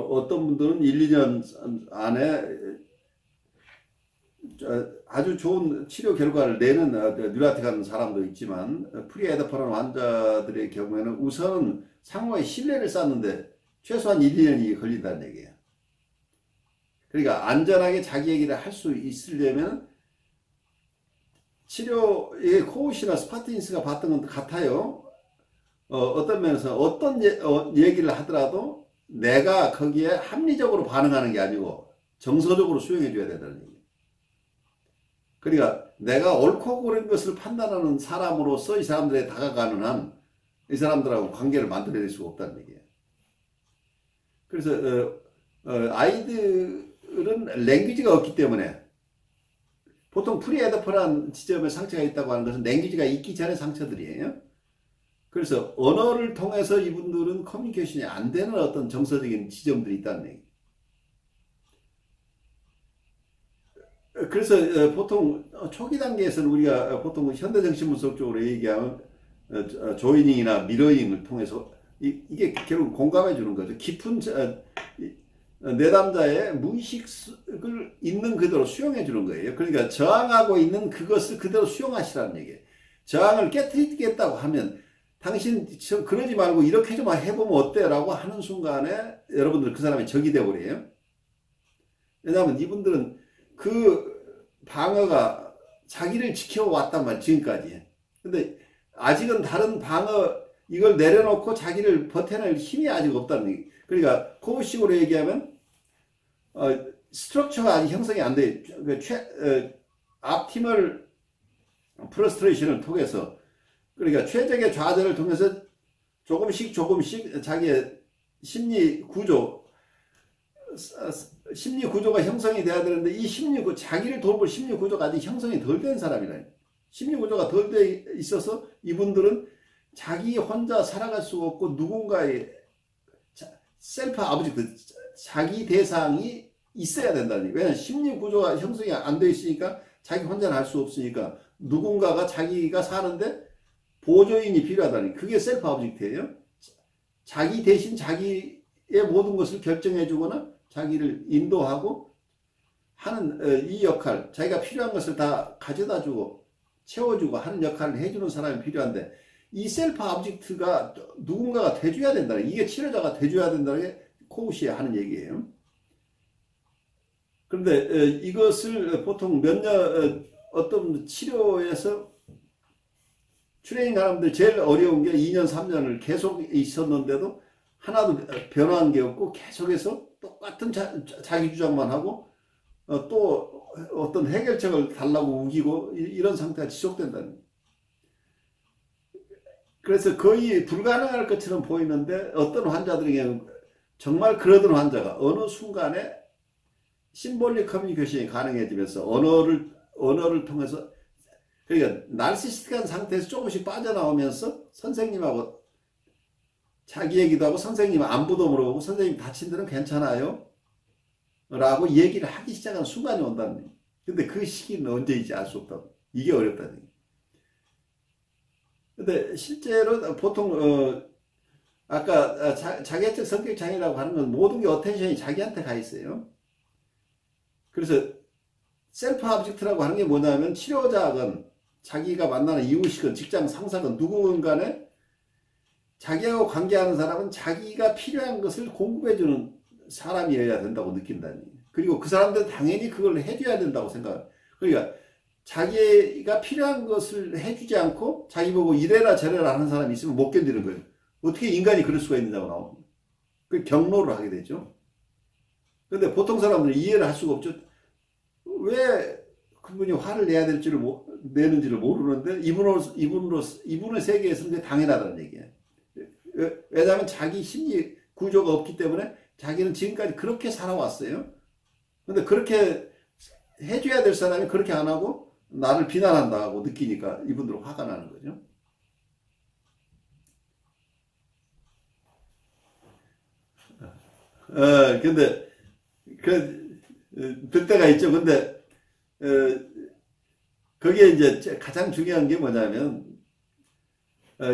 어떤 분들은 1, 2년 안에 아주 좋은 치료 결과를 내는 뉴라틱한 사람도 있지만 프리에더퍼런 환자들의 경우에는 우선 상호의 신뢰를 쌓는데 최소한 1, 2년이 걸린다는 얘기예요. 그러니까 안전하게 자기 얘기를 할 수 있으려면 치료의 코우시나 스파틴스가 봤던 건 같아요. 어떤 면에서 어떤 얘기를 하더라도 내가 거기에 합리적으로 반응하는 게 아니고 정서적으로 수용해 줘야 된다는 얘기예요. 그러니까 내가 옳고 그른 것을 판단하는 사람으로서 이 사람들에 다가가는 한 이 사람들하고 관계를 만들어낼 수가 없다는 얘기예요. 그래서 아이들은 랭귀지가 없기 때문에 보통 프리에더퍼란 지점에 상처가 있다고 하는 것은 랭귀지가 있기 전에 상처들이에요. 그래서 언어를 통해서 이분들은 커뮤니케이션이 안 되는 어떤 정서적인 지점들이 있다는 얘기예요. 그래서 보통 초기 단계에서는 우리가 보통 현대정신분석 쪽으로 얘기하면 조이닝이나 미러잉을 통해서 이게 결국 공감해 주는 거죠. 깊은 내담자의 무의식을 있는 그대로 수용해 주는 거예요. 그러니까 저항하고 있는 그것을 그대로 수용하시라는 얘기예요. 저항을 깨트리겠다고 하면 당신 그러지 말고 이렇게 좀 해보면 어때? 라고 하는 순간에 여러분들 그 사람이 적이 되어버려요. 왜냐하면 이분들은 그 방어가 자기를 지켜왔단 말이에요. 지금까지. 근데 아직은 다른 방어 이걸 내려놓고 자기를 버텨낼 힘이 아직 없다는 얘기. 그러니까 코우식으로 얘기하면 스트럭처가 아직 형성이 안 돼. 앞티멀 프러스트레이션을 통해서 그러니까 최적의 좌절을 통해서 조금씩 자기의 심리 구조가 형성이 돼야 되는데 이 자기를 돌볼 심리 구조가 아직 형성이 덜 된 사람이라요. 심리 구조가 덜 돼 있어서 이분들은 자기 혼자 살아갈 수가 없고 누군가의 셀프 아버지트 자기 대상이 있어야 된다는 얘기예요. 왜냐하면 심리 구조가 형성이 안 돼 있으니까 자기 혼자는 할 수 없으니까 누군가가 자기가 사는데 보조인이 필요하다니 그게 셀프 아브젝트예요. 자기 대신 자기의 모든 것을 결정해 주거나 자기를 인도하고 하는 이 역할, 자기가 필요한 것을 다 가져다 주고 채워주고 하는 역할을 해주는 사람이 필요한데 이 셀프 아브젝트가 누군가가 돼줘야 된다는 이게 치료자가 돼줘야 된다는 게 코우시 하는 얘기예요. 그런데 이것을 보통 어떤 치료에서 트레이닝 사람들 제일 어려운 게 2년 3년을 계속 있었는데도 하나도 변화한 게 없고 계속해서 똑같은 자기 주장만 하고 또 어떤 해결책을 달라고 우기고 이런 상태가 지속된다는 거예요. 그래서 거의 불가능할 것처럼 보이는데 어떤 환자들에게는 정말 그러던 환자가 어느 순간에 심볼릭 커뮤니케이션이 가능해지면서 언어를 통해서 그러니까 나르시스틱한 상태에서 조금씩 빠져나오면서 선생님하고 자기 얘기도 하고 선생님 안부도 물어보고 선생님 다친 데는 괜찮아요? 라고 얘기를 하기 시작한 순간이 온다는 거예요. 근데 그 시기는 언제인지 알 수 없다고. 이게 어렵다는 거예요. 근데 실제로 보통 아까 자기애적 성격 장애라고 하는 건 모든 게 어텐션이 자기한테 가 있어요. 그래서 셀프 아브젝트라고 하는 게 뭐냐면 치료자건 자기가 만나는 이웃이건 직장 상사건 누구건 간에 자기하고 관계하는 사람은 자기가 필요한 것을 공급해주는 사람이어야 된다고 느낀다는 거예요. 그리고 그 사람들은 당연히 그걸 해줘야 된다고 생각해요. 그러니까 자기가 필요한 것을 해주지 않고 자기 보고 이래라 저래라 하는 사람이 있으면 못 견디는 거예요. 어떻게 인간이 그럴 수가 있느냐고 나옵니다. 그 경로를 하게 되죠. 근데 보통 사람들은 이해를 할 수가 없죠. 왜 그분이 화를 내야 될지를 내는지를 모르는데 이분의 세계에서는 그게 당연하다는 얘기예요. 왜냐하면 자기 심리 구조가 없기 때문에 자기는 지금까지 그렇게 살아왔어요. 근데 그렇게 해줘야 될 사람이 그렇게 안 하고 나를 비난한다고 느끼니까 이분들은 화가 나는 거죠. 근데 들 때가 있죠. 근데 거기에 이제 가장 중요한 게 뭐냐면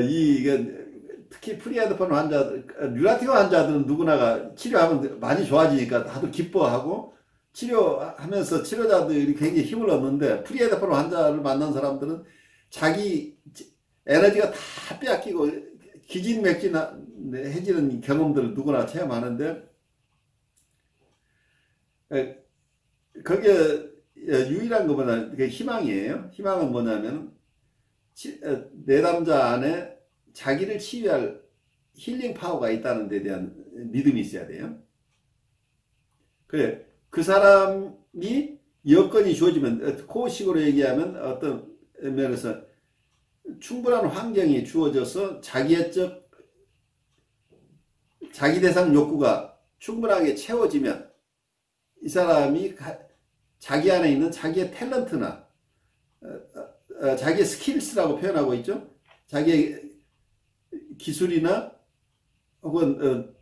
이게 특히 프리헤드폰 환자들, 류라티거 환자들은 누구나가 치료하면 많이 좋아지니까 다들 기뻐하고 치료하면서 치료자들이 굉장히 힘을 얻는데 프리헤드폰 환자를 만난 사람들은 자기 에너지가 다 빼앗기고 기진맥진해지는 경험들을 누구나 체험하는데 거기에 유일한 것보다 희망이에요. 희망은 뭐냐면 내담자 안에 자기를 치유할 힐링 파워가 있다는 데 대한 믿음이 있어야 돼요. 그래, 그 사람이 여건이 주어지면, 코식으로 얘기하면 어떤 면에서 충분한 환경이 주어져서 자기 대상 욕구가 충분하게 채워지면 이 사람이 자기 안에 있는 자기의 탤런트나 자기의 스킬스라고 표현하고 있죠. 자기의 기술이나 혹은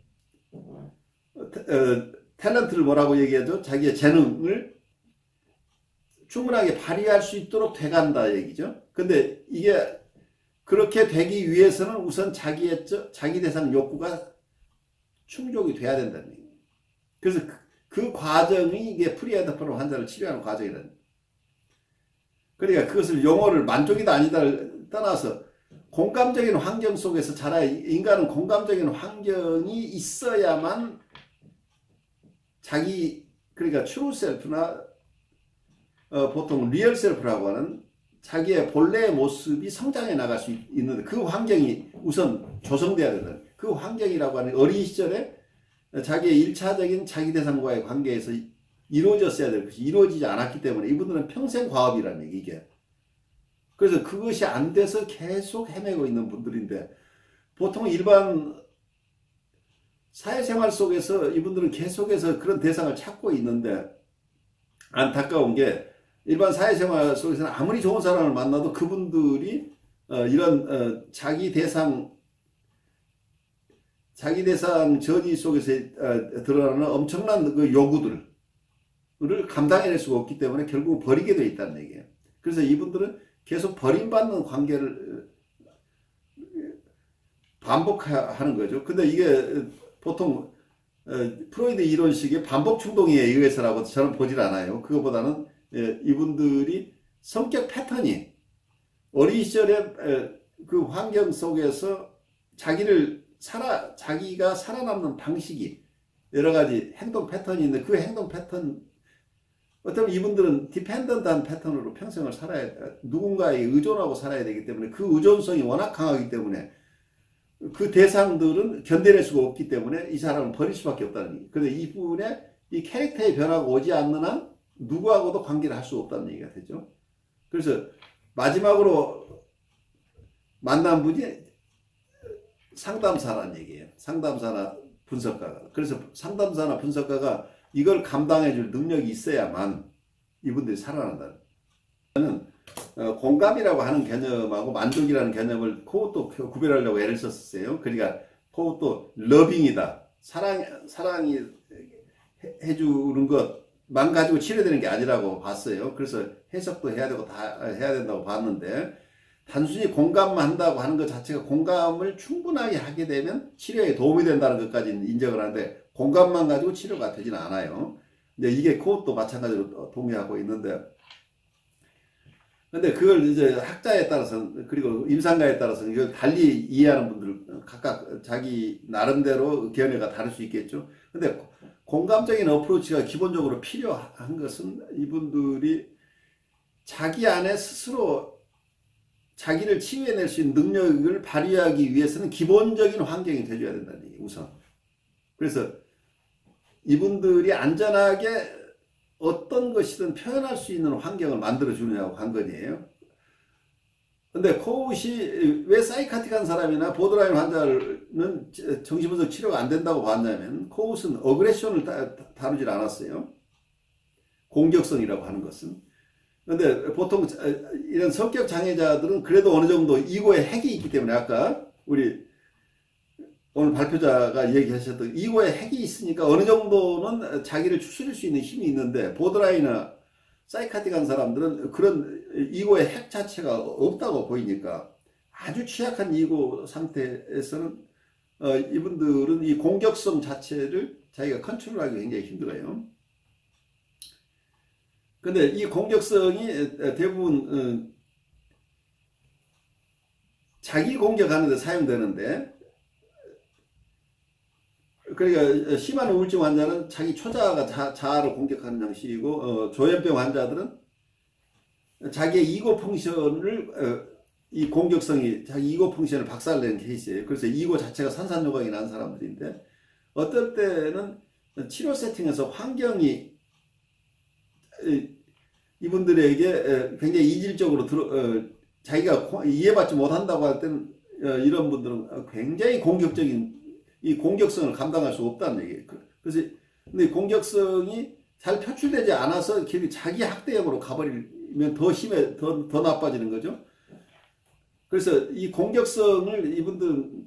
탤런트를 뭐라고 얘기하죠? 자기의 재능을 충분하게 발휘할 수 있도록 돼간다 얘기죠. 근데 이게 그렇게 되기 위해서는 우선 자기 대상 욕구가 충족이 돼야 된다는 얘기예요. 그래서 그 과정이 이게 프리헤드폰 환자를 치료하는 과정이라는. 그러니까 그것을 용어를 만족이다 아니다를 떠나서 공감적인 환경 속에서 자라야, 인간은 공감적인 환경이 있어야만 그러니까 트루 셀프나 보통 리얼 셀프라고 하는 자기의 본래의 모습이 성장해 나갈 수 있는데 그 환경이 우선 조성돼야 된다. 그 환경이라고 하는 어린 시절에 자기의 1차적인 자기 대상과의 관계에서 이루어졌어야 될 것이 이루어지지 않았기 때문에 이분들은 평생 과업이라는 얘기, 이게. 그래서 그것이 안 돼서 계속 헤매고 있는 분들인데 보통 일반 사회생활 속에서 이분들은 계속해서 그런 대상을 찾고 있는데 안타까운 게 일반 사회생활 속에서는 아무리 좋은 사람을 만나도 그분들이 이런 자기 대상 전이 속에서 드러나는 엄청난 그 요구들을 감당해낼 수가 없기 때문에 결국 버리게 되어 있다는 얘기예요. 그래서 이분들은 계속 버림받는 관계를 반복하는 거죠. 근데 이게 보통 프로이드 이론식의 반복 충동에 의해서라고 저는 보질 않아요. 그거보다는 이분들이 성격 패턴이 어린 시절에 그 환경 속에서 자기가 살아남는 방식이 여러 가지 행동 패턴이 있는데 그 행동 패턴, 어쩌면 이분들은 디펜던트한 패턴으로 평생을 누군가에 의존하고 살아야 되기 때문에 그 의존성이 워낙 강하기 때문에 그 대상들은 견뎌낼 수가 없기 때문에 이 사람을 버릴 수밖에 없다는 얘기. 그런데 이분의 이 캐릭터의 변화가 오지 않는 한 누구하고도 관계를 할 수 없다는 얘기가 되죠. 그래서 마지막으로 만난 분이 상담사라는 얘기예요. 상담사나 분석가가. 그래서 상담사나 분석가가 이걸 감당해 줄 능력이 있어야만 이분들이 살아난다. 저는 공감이라고 하는 개념하고 만족이라는 개념을 그것도 구별하려고 애를 썼어요. 그러니까 그것도 러빙이다. 사랑이 해주는 것만 가지고 치료되는 게 아니라고 봤어요. 그래서 해석도 해야 되고 다 해야 된다고 봤는데 단순히 공감만 한다고 하는 것 자체가 공감을 충분하게 하게 되면 치료에 도움이 된다는 것까지는 인정을 하는데 공감만 가지고 치료가 되지는 않아요. 근데 이게 그것도 마찬가지로 동의하고 있는데 근데 그걸 이제 학자에 따라서 그리고 임상가에 따라서 이걸 달리 이해하는 분들 각각 자기 나름대로 견해가 다를 수 있겠죠. 근데 공감적인 어프로치가 기본적으로 필요한 것은 이분들이 자기 안에 스스로 자기를 치유해낼 수 있는 능력을 발휘하기 위해서는 기본적인 환경이 돼줘야 된다는 얘기, 우선. 그래서 이분들이 안전하게 어떤 것이든 표현할 수 있는 환경을 만들어주느냐고 관건이에요. 근데 코웃이 왜 사이카틱한 사람이나 보드라인 환자는 정신분석 치료가 안 된다고 봤냐면 코웃은 어그레션을 다루질 않았어요. 공격성이라고 하는 것은. 근데 보통 이런 성격 장애자들은 그래도 어느 정도 이고의 핵이 있기 때문에 아까 우리 오늘 발표자가 얘기하셨던 이고의 핵이 있으니까 어느 정도는 자기를 추스릴 수 있는 힘이 있는데 보드라이나 사이카틱한 사람들은 그런 이고의 핵 자체가 없다고 보이니까 아주 취약한 이고 상태에서는 이분들은 이 공격성 자체를 자기가 컨트롤하기 굉장히 힘들어요. 근데 이 공격성이 대부분 자기 공격하는 데 사용되는데, 그러니까 심한 우울증 환자는 자기 초자아가 자아를 공격하는 형식이고, 조현병 환자들은 자기의 이고 펑션을 이 공격성이 자기 이고 펑션을 박살내는 케이스예요. 그래서 이고 자체가 산산조각이 난 사람들인데, 어떨 때는 치료 세팅에서 환경이 이분들에게 굉장히 이질적으로 자기가 이해받지 못한다고 할 때는 이런 분들은 굉장히 공격적인 이 공격성을 감당할 수 없다는 얘기예요. 그래서 근데 공격성이 잘 표출되지 않아서 자기 학대형으로 가버리면 더 심해, 더 나빠지는 거죠. 그래서 이 공격성을 이분들은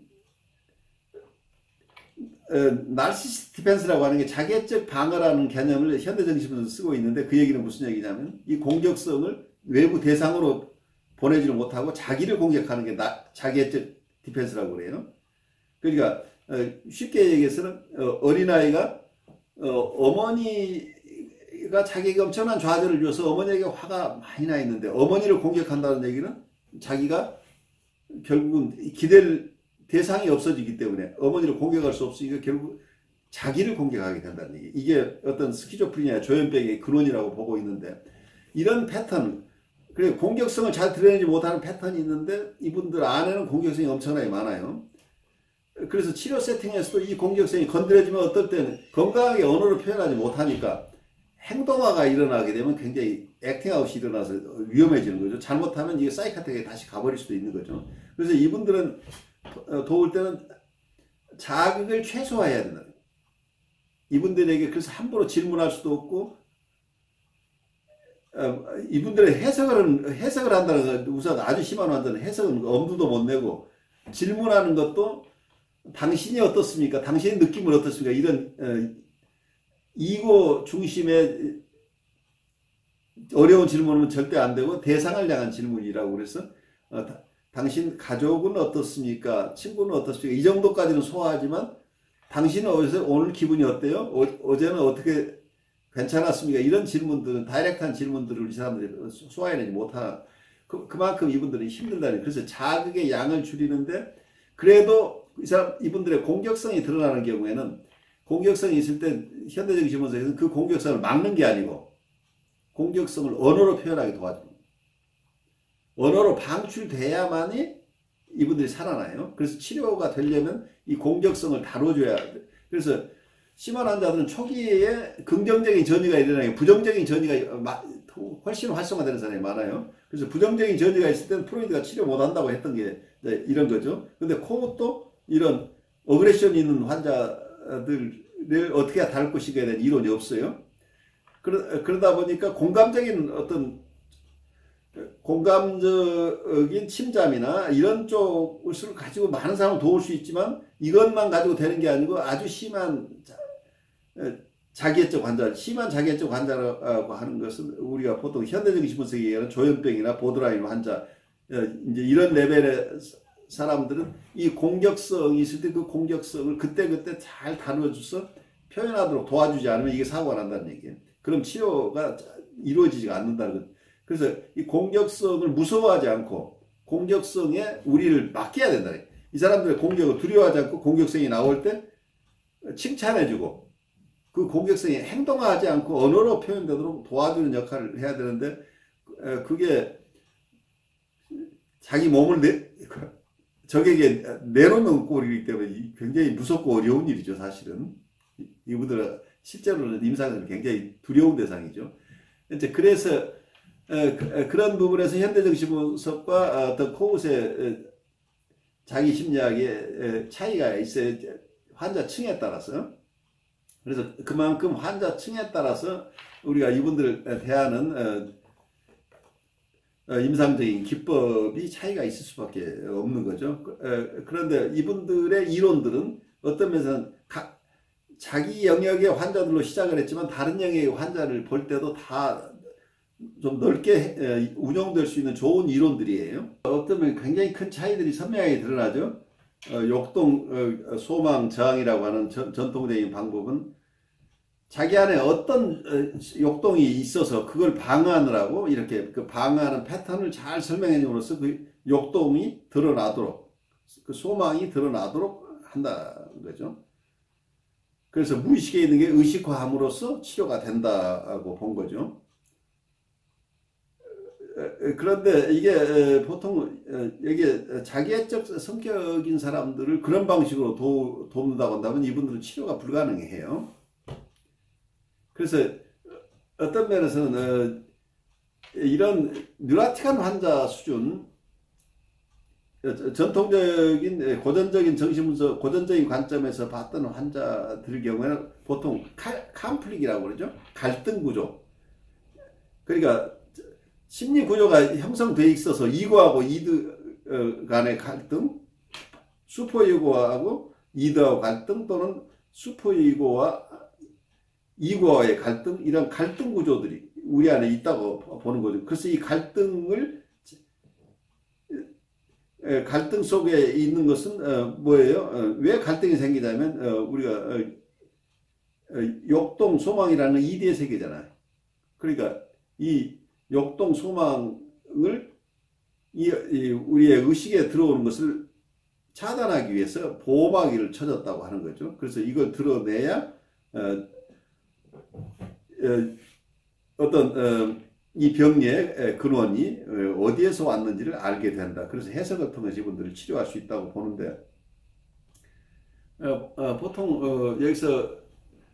나르시시스트 디펜스라고 하는 게 자객적 방어라는 개념을 현대정신에서 쓰고 있는데, 그 얘기는 무슨 얘기냐면 이 공격성을 외부 대상으로 보내지를 못하고 자기를 공격하는 게 자객적 디펜스라고 그래요. 그러니까 쉽게 얘기해서는 어린아이가 어머니가 자기에게 엄청난 좌절을 줘서 어머니에게 화가 많이 나 있는데 어머니를 공격한다는 얘기는 자기가 결국은 기댈 대상이 없어지기 때문에 어머니를 공격할 수 없으니까 결국 자기를 공격하게 된다는 얘기. 이게 어떤 스키조프리니아 조현병의 근원이라고 보고 있는데, 이런 패턴, 그리고 공격성을 잘 드러내지 못하는 패턴이 있는데 이분들 안에는 공격성이 엄청나게 많아요. 그래서 치료 세팅에서도 이 공격성이 건드려지면 어떨 때는 건강하게 언어로 표현하지 못하니까 행동화가 일어나게 되면 굉장히 액팅아웃이 일어나서 위험해지는 거죠. 잘못하면 이게 사이카텍에 다시 가버릴 수도 있는 거죠. 그래서 이분들은 도울 때는 자극을 최소화해야 된다. 이분들에게 그래서 함부로 질문할 수도 없고, 이분들의 해석을 한다는 건 우선 아주 심한 환자는 해석은 엄두도 못 내고, 질문하는 것도 당신이 어떻습니까? 당신의 느낌은 어떻습니까? 이런 이고 중심의 어려운 질문은 절대 안 되고 대상을 향한 질문이라고 그래서 당신 가족은 어떻습니까? 친구는 어떻습니까? 이 정도까지는 소화하지만 당신은 오늘 기분이 어때요? 어제는 어떻게 괜찮았습니까? 이런 질문들은 다이렉트한 질문들을 우리 사람들이 소화해내지 못하는, 그만큼 이분들은 힘들다는. 그래서 자극의 양을 줄이는데, 그래도 이분들의 공격성이 드러나는 경우에는 공격성이 있을 때 현대적 지문서에서는 그 공격성을 막는 게 아니고 공격성을 언어로 표현하게 도와줍니다. 언어로 방출돼야만이 이분들이 살아나요. 그래서 치료가 되려면 이 공격성을 다뤄줘야 돼. 그래서 심한 환자들은 초기에 긍정적인 전이가 일어나고 부정적인 전이가 훨씬 활성화되는 사람이 많아요. 그래서 부정적인 전이가 있을 때는 프로이드가 치료 못한다고 했던 게 이런 거죠. 근데 그것도 이런 어그레션 있는 환자들을 어떻게 다룰 것인가에 대한 이론이 없어요. 그러다 보니까 공감적인 침잠이나 이런 쪽을 가지고 많은 사람을 도울 수 있지만 이것만 가지고 되는 게 아니고 아주 심한 자기애적 환자, 심한 자기애적 환자라고 하는 것은 우리가 보통 현대적인 신분석에 얘기하는 조현병이나 보드라인 환자, 이제 이런 레벨의 사람들은 이 공격성이 있을 때 그 공격성을 그때그때 잘 다뤄줘서 표현하도록 도와주지 않으면 이게 사고가 난다는 얘기예요. 그럼 치료가 이루어지지가 않는다는 거죠. 그래서 이 공격성을 무서워하지 않고 공격성에 우리를 맡겨야 된다. 이 사람들의 공격을 두려워하지 않고 공격성이 나올 때 칭찬해주고 그 공격성이 행동하지 않고 언어로 표현되도록 도와주는 역할을 해야 되는데, 그게 자기 몸을 적에게 내놓는 꼴이기 때문에 굉장히 무섭고 어려운 일이죠. 사실은 이분들은 실제로는 임상은 굉장히 두려운 대상이죠. 이제 그래서 그런 부분에서 현대적 심리학과 어떤 코웃의 자기 심리학의 차이가 있어요. 환자층에 따라서. 그래서 그만큼 환자층에 따라서 우리가 이분들을 대하는 임상적인 기법이 차이가 있을 수밖에 없는 거죠. 그런데 이분들의 이론들은 어떤 면에서는 자기 영역의 환자들로 시작을 했지만 다른 영역의 환자를 볼 때도 다 좀 넓게 운영될 수 있는 좋은 이론들이에요. 어떤 면 굉장히 큰 차이들이 선명하게 드러나죠. 욕동 소망 저항이라고 하는 전통적인 방법은 자기 안에 어떤 욕동이 있어서 그걸 방어하느라고 이렇게 그 방어하는 패턴을 잘 설명해 줌으로써 그 욕동이 드러나도록, 그 소망이 드러나도록 한다는 거죠. 그래서 무의식에 있는 게 의식화함으로써 치료가 된다고 본 거죠. 그런데 이게 보통 이게 자기애적 성격인 사람들을 그런 방식으로 돕는다고 한다면 이분들은 치료가 불가능해요. 그래서 어떤 면에서는 이런 뉴라틱한 환자 수준, 전통적인 고전적인 정신분석, 고전적인 관점에서 봤던 환자들 경우에는 보통 칸플릭이라고 그러죠. 갈등 구조. 그러니까 심리 구조가 형성되어 있어서 이거하고 이드 간의 갈등, 슈퍼이고하고 이드하고 갈등, 또는 슈퍼이고와 이거와의 갈등, 이런 갈등 구조들이 우리 안에 있다고 보는 거죠. 그래서 이 갈등 속에 있는 것은 뭐예요? 왜 갈등이 생기냐면 우리가 욕동 소망이라는 이디의 세계잖아요. 그러니까 이 욕동 소망을 우리의 의식에 들어오는 것을 차단하기 위해서 보호막이를 쳐줬다고 하는 거죠. 그래서 이걸 드러내야 어떤 이 병리의 근원이 어디에서 왔는지를 알게 된다. 그래서 해석을 통해서 이분들을 치료할 수 있다고 보는데, 보통 여기서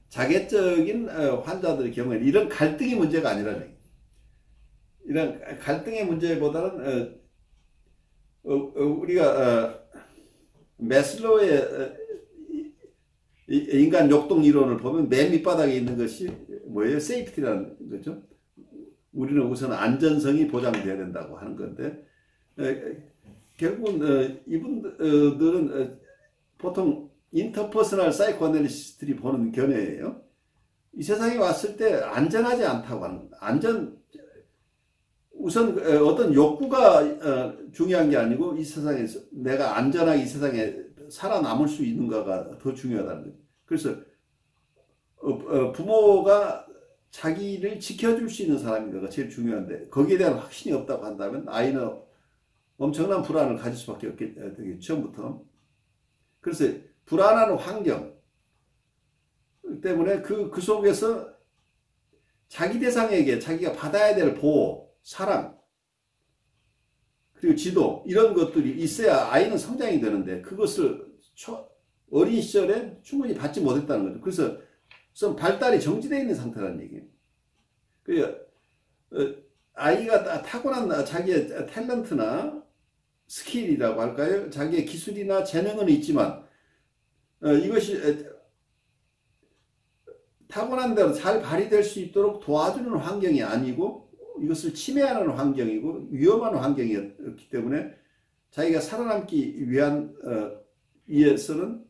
자객적인 환자들의 경우에는 이런 갈등이 문제가 아니라는 얘기예요. 이런 갈등의 문제보다는 우리가 매슬로우의 인간 욕동 이론을 보면 맨 밑바닥에 있는 것이 뭐예요? 세이프티라는 거죠. 우리는 우선 안전성이 보장돼야 된다고 하는 건데, 결국은 이분들은 보통 인터퍼스널 사이코애널리스트들이 보는 견해예요. 이 세상에 왔을 때 안전하지 않다고 하는 겁니다. 우선 어떤 욕구가 중요한 게 아니고 이 세상에서 내가 안전하게 이 세상에 살아남을 수 있는가가 더 중요하다는 거죠. 그래서 부모가 자기를 지켜줄 수 있는 사람인가가 제일 중요한데, 거기에 대한 확신이 없다고 한다면 아이는 엄청난 불안을 가질 수밖에 없겠죠, 처음부터. 그래서 불안한 환경 때문에 그 속에서 자기 대상에게 자기가 받아야 될 보호, 사랑, 그리고 지도, 이런 것들이 있어야 아이는 성장이 되는데, 그것을 어린 시절에 충분히 받지 못했다는 거죠. 그래서 좀 발달이 정지되어 있는 상태라는 얘기예요. 그러니까 아이가 타고난 자기의 탤런트나 스킬이라고 할까요? 자기의 기술이나 재능은 있지만 이것이 타고난 대로 잘 발휘될 수 있도록 도와주는 환경이 아니고 이것을 침해하는 환경이고 위험한 환경이었기 때문에 자기가 살아남기 위해서는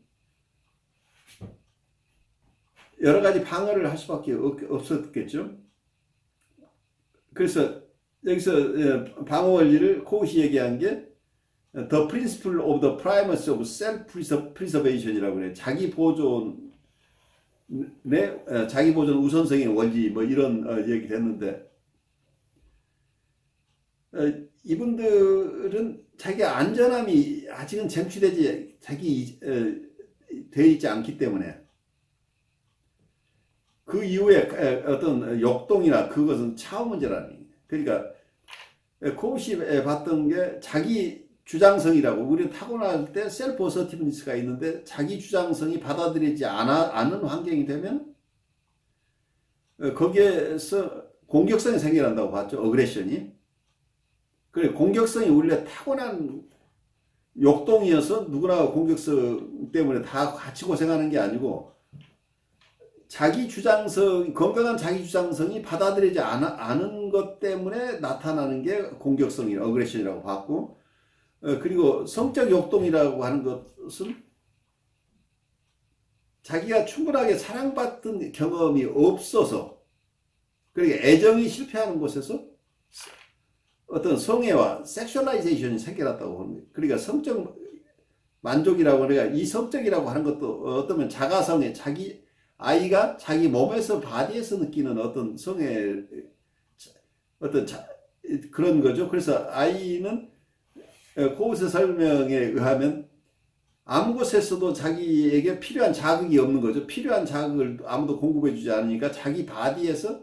여러 가지 방어를 할 수밖에 없었겠죠. 그래서 여기서 방어 원리를 코우시 얘기한 게 The Principle of the Primacy of Self-Preservation이라고 그래요. 자기 보존 우선성의 원리, 뭐 이런 얘기를 했는데, 이분들은 자기 안전함이 아직은 쟁취되지 되어 있지 않기 때문에 그 이후에 어떤 욕동이나 그것은 차후 문제라는 얘기예요. 그러니까 코우시에 봤던 게 자기 주장성이라고, 우리는 타고날 때 셀프 어서티브니스가 있는데 자기 주장성이 받아들이지 않은 환경이 되면 거기에서 공격성이 생겨난다고 봤죠. 어그레션이. 그래, 공격성이 원래 타고난 욕동이어서 누구나 공격성 때문에 다 같이 고생하는 게 아니고, 건강한 자기 주장성이 받아들이지 않은 것 때문에 나타나는 게 공격성이나 어그레션이라고 봤고, 그리고 성적 욕동이라고 하는 것은 자기가 충분하게 사랑받던 경험이 없어서, 그러니까 애정이 실패하는 곳에서 어떤 성애와 섹슈얼라이제이션이 생겨났다고 보는 거예요. 그러니까 성적 만족이라고 그래야 이 성적이라고 하는 것도 어쩌면 자가성애 아이가 자기 몸에서 바디에서 느끼는 어떤 성의 어떤 그런 거죠. 그래서 아이는 코우스 설명에 의하면 아무 곳에서도 자기에게 필요한 자극이 없는 거죠. 필요한 자극을 아무도 공급해 주지 않으니까 자기 바디에서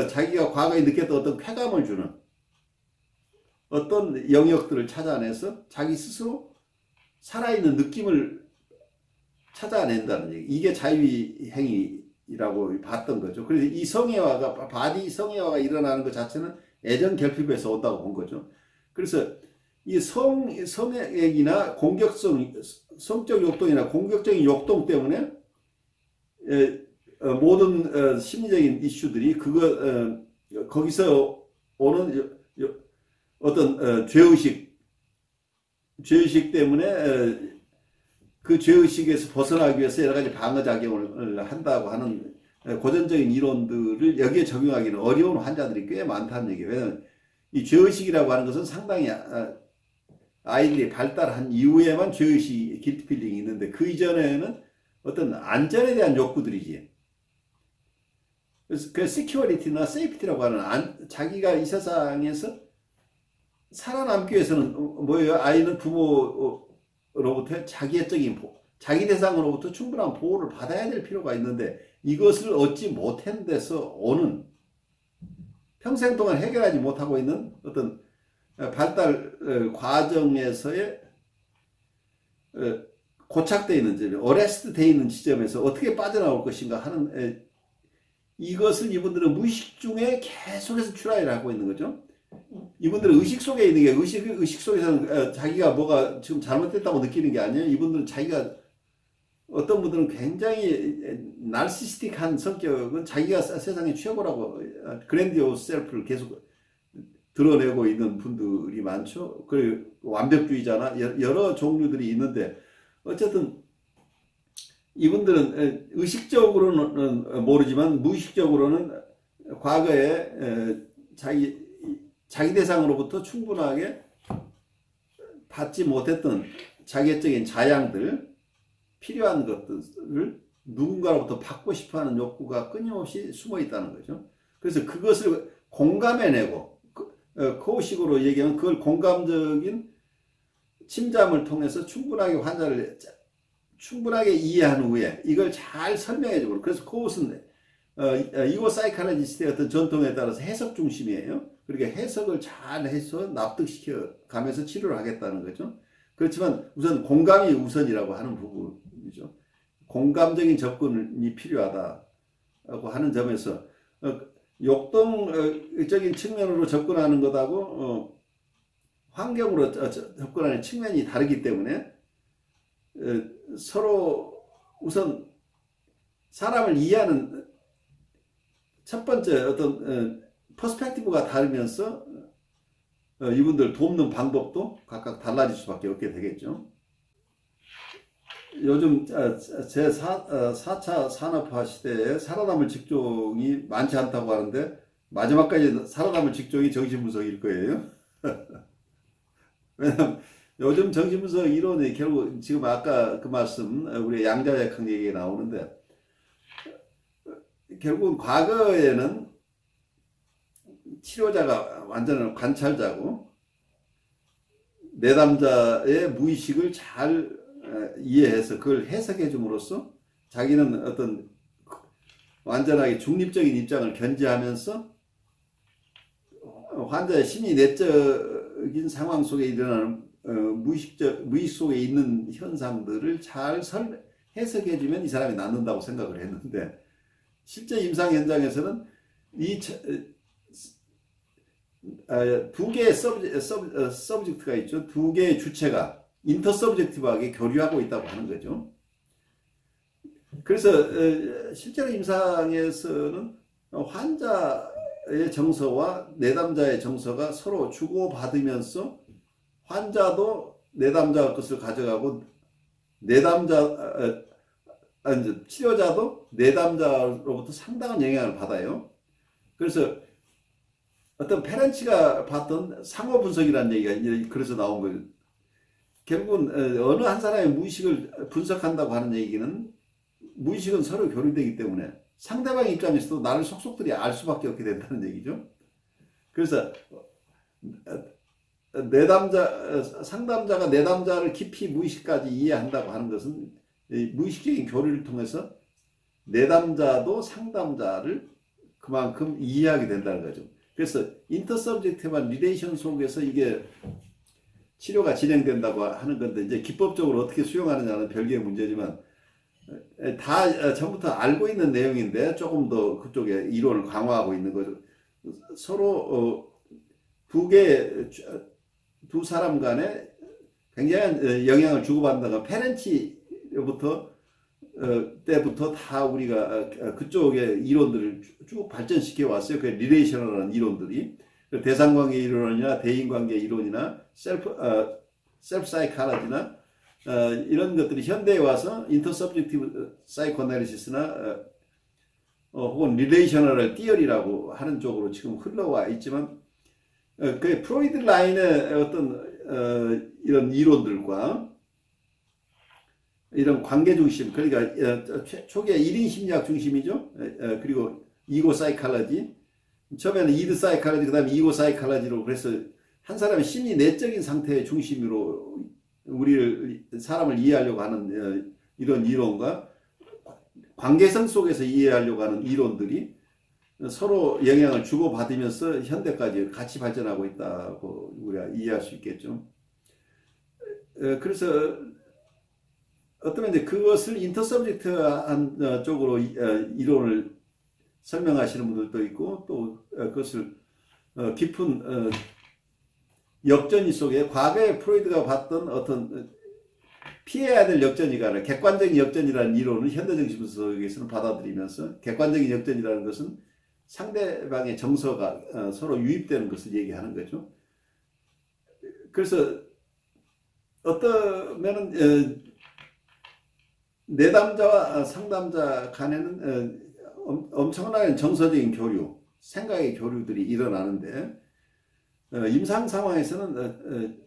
자기가 과거에 느꼈던 어떤 쾌감을 주는 어떤 영역들을 찾아내서 자기 스스로 살아있는 느낌을 찾아낸다는 얘기. 이게 자유의 행위라고 봤던 거죠. 그래서 이 성애화가, 바디 성애화가 일어나는 것 자체는 애정 결핍에서 온다고 본 거죠. 그래서 이 성액이나 성적 욕동이나 공격적인 욕동 때문에 모든 심리적인 이슈들이 거기서 오는 어떤 죄의식 때문에 그 죄의식에서 벗어나기 위해서 여러 가지 방어작용을 한다고 하는 고전적인 이론들을 여기에 적용하기는 어려운 환자들이 꽤 많다는 얘기예요. 왜냐하면 이 죄의식이라고 하는 것은 상당히 아이들이 발달한 이후에만 죄의식, 길티필링이 있는데 그 이전에는 어떤 안전에 대한 욕구들이지. 그래서 그 시큐어리티나 세이프티라고 하는 자기가 이 세상에서 살아남기 위해서는 뭐예요? 아이는 부모로부터 자기 대상으로부터 충분한 보호를 받아야 될 필요가 있는데 이것을 얻지 못한 데서 오는 평생 동안 해결하지 못하고 있는 어떤 발달 과정에서의 고착되어 있는 지점, 어레스트되어 있는 지점에서 어떻게 빠져나올 것인가 하는 이것을 이분들은 무의식 중에 계속해서 트라이를 하고 있는 거죠. 이분들은 의식 속에 있는 게 의식 속에서는 자기가 뭐가 지금 잘못됐다고 느끼는 게 아니에요. 이분들은 자기가 어떤 분들은 굉장히 나르시스틱한 성격은 자기가 세상의 최고라고 그랜디오스 셀프를 계속 드러내고 있는 분들이 많죠. 그리고 완벽주의자나 여러 종류들이 있는데 어쨌든 이분들은 의식적으로는 모르지만 무의식적으로는 과거에 자기 대상으로부터 충분하게 받지 못했던 자기적인 자양들, 필요한 것들을 누군가로부터 받고 싶어하는 욕구가 끊임없이 숨어 있다는 거죠. 그래서 그것을 공감해내고 코우식으로 얘기하면 그걸 공감적인 침잠을 통해서 충분하게 이해한 후에 이걸 잘 설명해주고, 그래서 코우스는 이거 사이칼로지스트의 어떤 전통에 따라서 해석 중심이에요. 그러니까 해석을 잘 해서 납득시켜 가면서 치료를 하겠다는 거죠. 그렇지만 우선 공감이 우선이라고 하는 부분이죠. 공감적인 접근이 필요하다고 하는 점에서 욕동적인 측면으로 접근하는 것하고 환경으로 접근하는 측면이 다르기 때문에 서로 우선 사람을 이해하는 첫 번째 어떤 퍼스펙티브가 다르면서 이분들 돕는 방법도 각각 달라질 수밖에 없게 되겠죠. 요즘 제4차 산업화 시대에 살아남을 직종이 많지 않다고 하는데 마지막까지 살아남을 직종이 정신분석일 거예요. 왜냐하면 요즘 정신분석 이론이 결국 지금 아까 그 말씀 우리 양자역학 얘기가 나오는데 결국은 과거에는 치료자가 완전한 관찰자고 내담자의 무의식을 잘 이해해서 그걸 해석해 줌으로써 자기는 어떤 완전하게 중립적인 입장을 견지하면서 환자의 심리 내적인 상황 속에 일어나는 무의식 속에 있는 현상들을 잘 해석해 주면 이 사람이 낫는다고 생각을 했는데 실제 임상 현장에서는 이 두 개의 서브젝트가 있죠. 두 개의 주체가 인터서브젝티브하게 교류하고 있다고 하는 거죠. 그래서 실제로 임상에서는 환자의 정서와 내담자의 정서가 서로 주고받으면서 환자도 내담자 것을 가져가고 치료자도 내담자로부터 상당한 영향을 받아요. 그래서 어떤 페렌치가 봤던 상호 분석이라는 얘기가 그래서 나온 거예요. 결국은 어느 한 사람의 무의식을 분석한다고 하는 얘기는 무의식은 서로 교류되기 때문에 상대방 입장에서도 나를 속속들이 알 수밖에 없게 된다는 얘기죠. 그래서 상담자가 내담자를 깊이 무의식까지 이해한다고 하는 것은 무의식적인 교류를 통해서 내담자도 상담자를 그만큼 이해하게 된다는 거죠. 그래서 인터서브젝티브한 리레이션 속에서 이게 치료가 진행된다고 하는 건데 이제 기법적으로 어떻게 수용하느냐는 별개의 문제지만 다 전부터 알고 있는 내용인데 조금 더 그쪽에 이론을 강화하고 있는 거죠. 서로 두 사람 간에 굉장한 영향을 주고받는다가 페렌치부터 때부터 다 우리가 그쪽의 이론들을 쭉 발전시켜 왔어요. 그 리레이셔널한 이론들이 대상관계 이론이나 대인관계 이론이나 셀프 사이칼러지나 이런 것들이 현대에 와서 인터서브젝티브 사이코애널리시스나 혹은 릴레이셔널 티어리라고 하는 쪽으로 지금 흘러와 있지만 그 프로이드 라인의 어떤 이런 이론들과 이런 관계 중심, 그러니까 초기에 1인 심리학 중심이죠. 그리고 이고 사이칼러지, 처음에는 이드 사이칼러지, 그 다음에 이고 사이칼러지로, 그래서 한 사람의 심리 내적인 상태의 중심으로 사람을 이해하려고 하는 이런 이론과 관계성 속에서 이해하려고 하는 이론들이 서로 영향을 주고받으면서 현대까지 같이 발전하고 있다고 우리가 이해할 수 있겠죠. 그래서 어쩌면 이제 그것을 인터서브젝트한 쪽으로 이론을 설명하시는 분들도 있고, 또 그것을 깊은 역전이 속에 과거에 프로이드가 봤던 어떤 피해야 될 역전이가 아니라 객관적인 역전이라는 이론을 현대정신분석에서는 받아들이면서, 객관적인 역전이라는 것은 상대방의 정서가 서로 유입되는 것을 얘기하는 거죠. 그래서 어떠면은 내담자와 상담자 간에는 엄청나게 정서적인 교류, 생각의 교류들이 일어나는데, 임상 상황에서는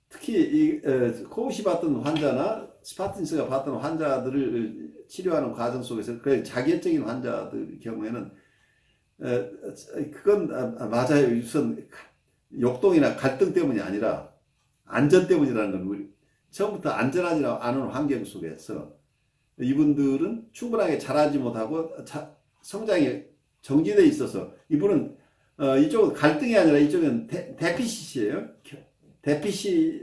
특히 코우시 봤던 환자나 스파틴스가 봤던 환자들을 치료하는 과정 속에서 그 자기애적인 환자들 경우에는 그건 맞아요. 우선 욕동이나 갈등 때문이 아니라 안전 때문이라는 건 우리 처음부터 안전하지 않은 환경 속에서 이분들은 충분하게 자라지 못하고 성장이 정지되어 있어서, 이분은 이쪽은 갈등이 아니라 이쪽은 데피시예요. 데피시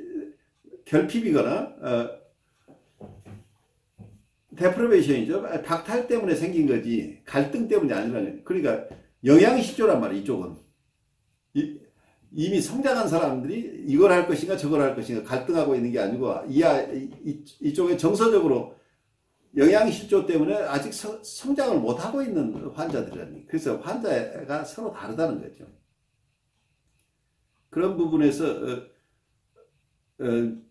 결핍이거나 데프로베이션이죠. 박탈 때문에 생긴 거지 갈등 때문이 아니라, 그러니까 영양실조란 말이에요. 이쪽은 이미 성장한 사람들이 이걸 할 것인가 저걸 할 것인가 갈등하고 있는 게 아니고, 이쪽에 정서적으로 영양실조 때문에 아직 성장을 못하고 있는 환자들이라니. 그래서 환자가 서로 다르다는 거죠. 그런 부분에서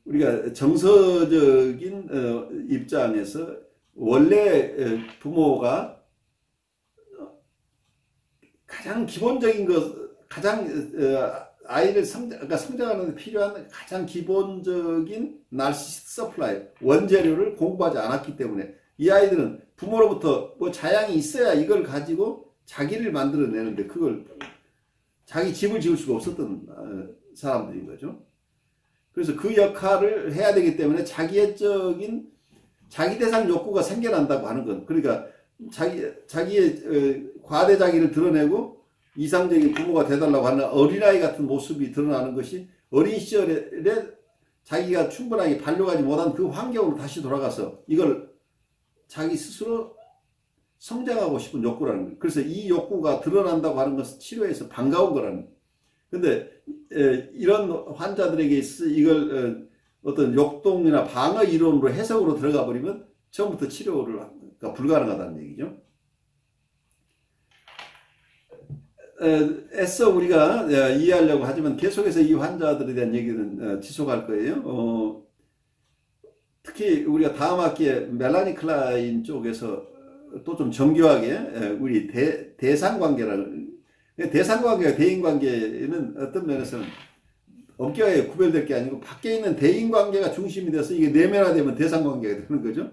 우리가 정서적인 입장에서 원래 부모가 가장 기본적인 것, 가장 아이를 성장하는 데 필요한 가장 기본적인 나르시스트 서플라이, 원재료를 공부하지 않았기 때문에 이 아이들은 부모로부터 뭐 자양이 있어야 이걸 가지고 자기를 만들어내는데, 그걸 자기 집을 지을 수가 없었던 사람들인 거죠. 그래서 그 역할을 해야 되기 때문에 자기애적인 자기 대상 욕구가 생겨난다고 하는 건, 그러니까 자기의 과대 자기를 드러내고 이상적인 부모가 되달라고 하는 어린아이 같은 모습이 드러나는 것이, 어린 시절에 자기가 충분하게 반려하지 못한 그 환경으로 다시 돌아가서 이걸 자기 스스로 성장하고 싶은 욕구라는 거예요. 그래서 이 욕구가 드러난다고 하는 것은 치료에서 반가운 거라는 거예요. 근데 이런 환자들에게 이걸 어떤 욕동이나 방어 이론으로 해석으로 들어가 버리면 처음부터 치료가 불가능하다는 얘기죠. 애써 우리가 이해하려고 하지만 계속해서 이 환자들에 대한 얘기는 지속할 거예요. 특히 우리가 다음 학기에 멜라니 클라인 쪽에서 또 좀 정교하게 우리 대상관계라는, 대상관계와 대인관계는 어떤 면에서는 업계에 구별될 게 아니고 밖에 있는 대인 관계가 중심이 돼서 이게 내면화되면 대상 관계가 되는 거죠.